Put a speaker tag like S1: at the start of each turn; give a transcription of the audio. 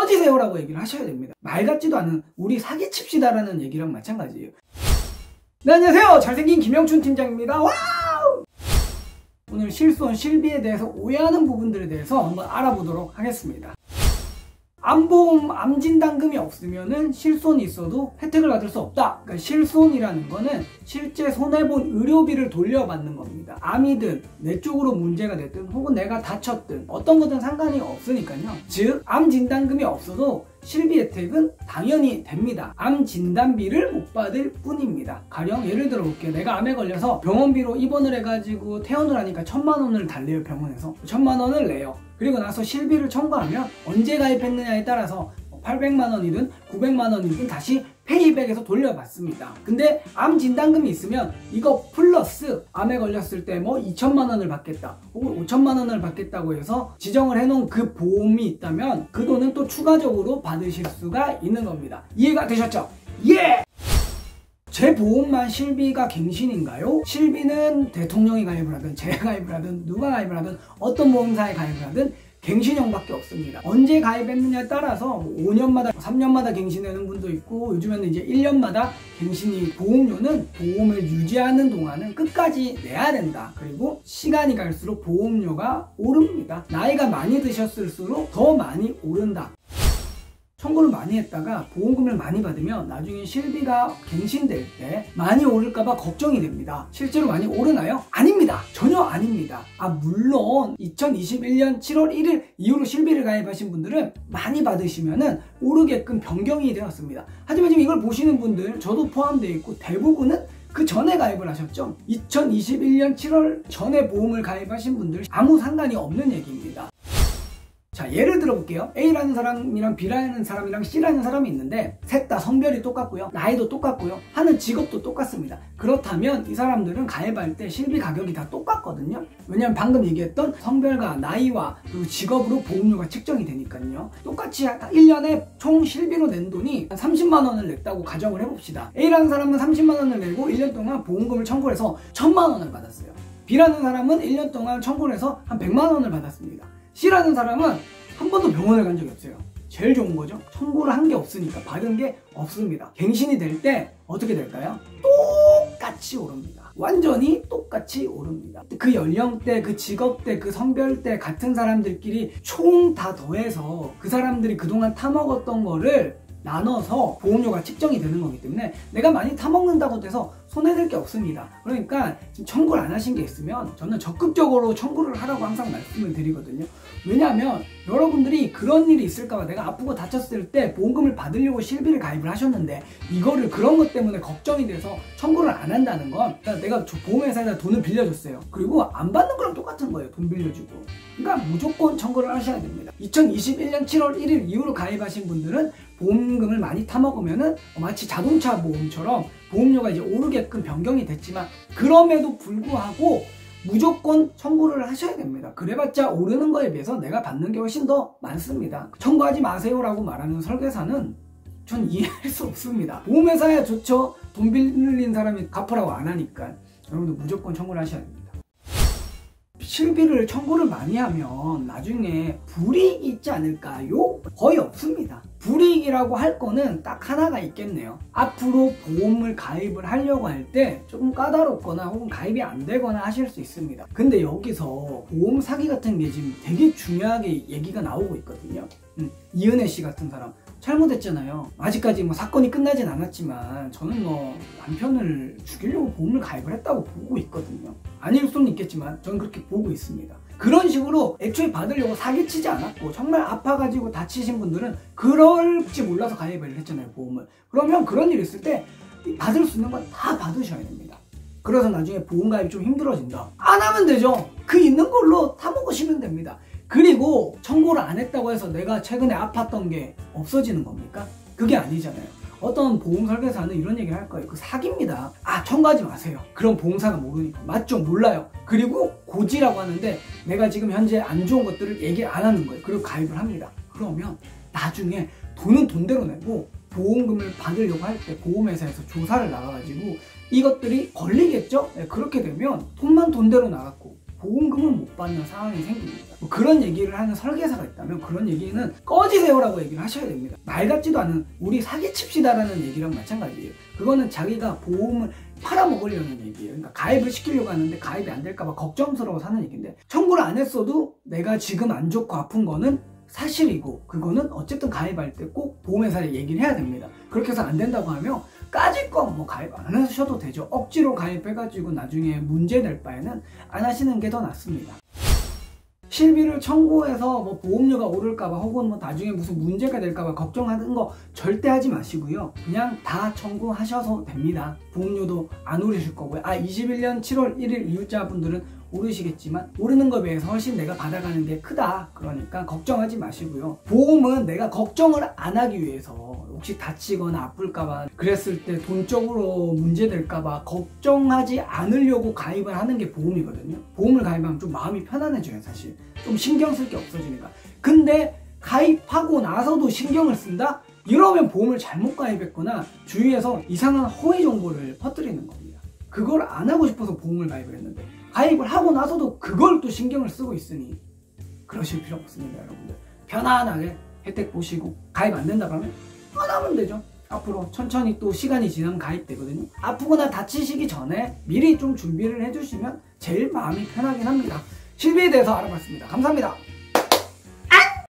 S1: 꺼지세요라고 얘기를 하셔야 됩니다. 말 같지도 않은 우리 사기칩시다라는 얘기랑 마찬가지예요. 네, 안녕하세요. 잘생긴 김영춘 팀장입니다. 와우! 오늘 실손, 실비에 대해서 오해하는 부분들에 대해서 한번 알아보도록 하겠습니다. 암보험, 암진단금이 없으면은 실손이 있어도 혜택을 받을 수 없다. 그러니까 실손이라는 거는 실제 손해본 의료비를 돌려받는 겁니다. 암이든 내 쪽으로 문제가 됐든 혹은 내가 다쳤든 어떤 거든 상관이 없으니까요. 즉 암진단금이 없어도 실비 혜택은 당연히 됩니다. 암 진단비를 못 받을 뿐입니다. 가령 예를 들어 볼게요. 내가 암에 걸려서 병원비로 입원을 해가지고 퇴원을 하니까 1000만 원을 달래요. 병원에서 1000만 원을 내요. 그리고 나서 실비를 청구하면 언제 가입했느냐에 따라서 800만 원이든 900만 원이든 다시 페이백에서 돌려받습니다. 근데 암 진단금이 있으면 이거 플러스 암에 걸렸을 때 뭐 2천만 원을 받겠다 혹은 5천만 원을 받겠다고 해서 지정을 해놓은 그 보험이 있다면 그 돈은 또 추가적으로 받으실 수가 있는 겁니다. 이해가 되셨죠? 예! 제 보험만 실비가 갱신인가요? 실비는 대통령이 가입을 하든 제가 가입을 하든 누가 가입을 하든 어떤 보험사에 가입을 하든 갱신형밖에 없습니다. 언제 가입했느냐에 따라서 5년마다 3년마다 갱신하는 분도 있고 요즘에는 이제 1년마다 갱신이 보험료는 보험을 유지하는 동안은 끝까지 내야 된다. 그리고 시간이 갈수록 보험료가 오릅니다. 나이가 많이 드셨을수록 더 많이 오른다. 청구를 많이 했다가 보험금을 많이 받으면 나중에 실비가 갱신될 때 많이 오를까봐 걱정이 됩니다. 실제로 많이 오르나요? 아닙니다. 전혀 아닙니다. 물론 2021년 7월 1일 이후로 실비를 가입하신 분들은 많이 받으시면은 오르게끔 변경이 되었습니다. 하지만 지금 이걸 보시는 분들, 저도 포함되어 있고 대부분은 그 전에 가입을 하셨죠. 2021년 7월 전에 보험을 가입하신 분들 아무 상관이 없는 얘기입니다. 자, 예를 들어 볼게요. A라는 사람이랑 B라는 사람이랑 C라는 사람이 있는데 셋 다 성별이 똑같고요. 나이도 똑같고요. 하는 직업도 똑같습니다. 그렇다면 이 사람들은 가입할 때 실비 가격이 다 똑같거든요. 왜냐면 방금 얘기했던 성별과 나이와 그리고 직업으로 보험료가 측정이 되니까요. 똑같이 1년에 총 실비로 낸 돈이 30만 원을 냈다고 가정을 해봅시다. A라는 사람은 30만 원을 내고 1년 동안 보험금을 청구를 해서 1000만 원을 받았어요. B라는 사람은 1년 동안 청구를 해서 한 100만 원을 받았습니다. C라는 사람은 한 번도 병원을 간 적이 없어요. 제일 좋은 거죠. 청구를 한 게 없으니까 받은 게 없습니다. 갱신이 될 때 어떻게 될까요? 똑같이 오릅니다. 완전히 똑같이 오릅니다. 그 연령대, 그 직업대, 그 성별대 같은 사람들끼리 총 다 더해서 그 사람들이 그동안 타먹었던 거를 나눠서 보험료가 측정이 되는 거기 때문에 내가 많이 타먹는다고 해서 손해될 게 없습니다. 그러니까 지금 청구를 안 하신 게 있으면 저는 적극적으로 청구를 하라고 항상 말씀을 드리거든요. 왜냐하면 여러분들이 그런 일이 있을까봐 내가 아프고 다쳤을 때 보험금을 받으려고 실비를 가입을 하셨는데 이거를 그런 것 때문에 걱정이 돼서 청구를 안 한다는 건 내가 보험회사에다 돈을 빌려줬어요. 그리고 안 받는 거랑 똑같은 거예요. 돈 빌려주고. 그러니까 무조건 청구를 하셔야 됩니다. 2021년 7월 1일 이후로 가입하신 분들은 보험금을 많이 타먹으면은 마치 자동차 보험처럼 보험료가 이제 오르게끔 변경이 됐지만 그럼에도 불구하고 무조건 청구를 하셔야 됩니다. 그래봤자 오르는 거에 비해서 내가 받는 게 훨씬 더 많습니다. 청구하지 마세요라고 말하는 설계사는 전 이해할 수 없습니다. 보험회사야 좋죠. 돈 빌린 사람이 갚으라고 안 하니까 여러분들 무조건 청구를 하셔야 됩니다. 실비를 청구를 많이 하면 나중에 불이익이 있지 않을까요? 거의 없습니다. 불이익이라고 할 거는 딱 하나가 있겠네요. 앞으로 보험을 가입을 하려고 할 때 조금 까다롭거나 혹은 가입이 안 되거나 하실 수 있습니다. 근데 여기서 보험 사기 같은 게 지금 되게 중요하게 얘기가 나오고 있거든요. 이은혜 씨 같은 사람 잘못했잖아요. 아직까지 뭐 사건이 끝나진 않았지만 저는 뭐 남편을 죽이려고 보험을 가입을 했다고 보고 있거든요. 아닐 수는 있겠지만 저는 그렇게 보고 있습니다. 그런 식으로 애초에 받으려고 사기치지 않았고 정말 아파가지고 다치신 분들은 그럴지 몰라서 가입을 했잖아요, 보험을. 그러면 그런 일이 있을 때 받을 수 있는 건 다 받으셔야 됩니다. 그래서 나중에 보험 가입이 좀 힘들어진다. 안 하면 되죠. 그 있는 걸로 타먹으시면 됩니다. 그리고 청구를 안 했다고 해서 내가 최근에 아팠던 게 없어지는 겁니까? 그게 아니잖아요. 어떤 보험 설계사는 이런 얘기를 할 거예요. 그 사기입니다. 청구하지 마세요. 그럼 보험사가 모르니까. 맞죠? 몰라요. 그리고 고지라고 하는데 내가 지금 현재 안 좋은 것들을 얘기 안 하는 거예요. 그리고 가입을 합니다. 그러면 나중에 돈은 돈대로 내고 보험금을 받으려고 할 때 보험회사에서 조사를 나가가지고 이것들이 걸리겠죠? 네, 그렇게 되면 돈만 돈대로 나갔고 보험금을 못 받는 상황이 생깁니다. 뭐 그런 얘기를 하는 설계사가 있다면 그런 얘기는 꺼지세요라고 얘기를 하셔야 됩니다. 말 같지도 않은 우리 사기칩시다라는 얘기랑 마찬가지예요. 그거는 자기가 보험을 팔아먹으려는 얘기예요. 그러니까 가입을 시키려고 하는데 가입이 안 될까봐 걱정스러워서 하는 얘기인데, 청구를 안 했어도 내가 지금 안 좋고 아픈 거는 사실이고 그거는 어쨌든 가입할 때 꼭 보험회사에 얘기를 해야 됩니다. 그렇게 해서 안 된다고 하면 까짓거 뭐 가입 안 하셔도 되죠. 억지로 가입해가지고 나중에 문제 될 바에는 안 하시는 게 더 낫습니다. 실비를 청구해서 뭐 보험료가 오를까봐 혹은 뭐 나중에 무슨 문제가 될까봐 걱정하는 거 절대 하지 마시고요. 그냥 다 청구하셔도 됩니다. 보험료도 안 오르실 거고요. 21년 7월 1일 이율자분들은 오르시겠지만 오르는 것에 비해서 훨씬 내가 받아가는 게 크다. 그러니까 걱정하지 마시고요. 보험은 내가 걱정을 안 하기 위해서 혹시 다치거나 아플까봐 그랬을 때 돈적으로 문제될까봐 걱정하지 않으려고 가입을 하는 게 보험이거든요. 보험을 가입하면 좀 마음이 편안해져요. 사실 좀 신경 쓸 게 없어지니까. 근데 가입하고 나서도 신경을 쓴다? 이러면 보험을 잘못 가입했거나 주위에서 이상한 허위 정보를 퍼뜨리는 겁니다. 그걸 안 하고 싶어서 보험을 가입을 했는데 가입을 하고 나서도 그걸 또 신경을 쓰고 있으니 그러실 필요 없습니다. 여러분들 편안하게 혜택 보시고, 가입 안 된다 그러면 안 하면 되죠. 앞으로 천천히 또 시간이 지나면 가입되거든요. 아프거나 다치시기 전에 미리 좀 준비를 해주시면 제일 마음이 편하긴 합니다. 실비에 대해서 알아봤습니다. 감사합니다.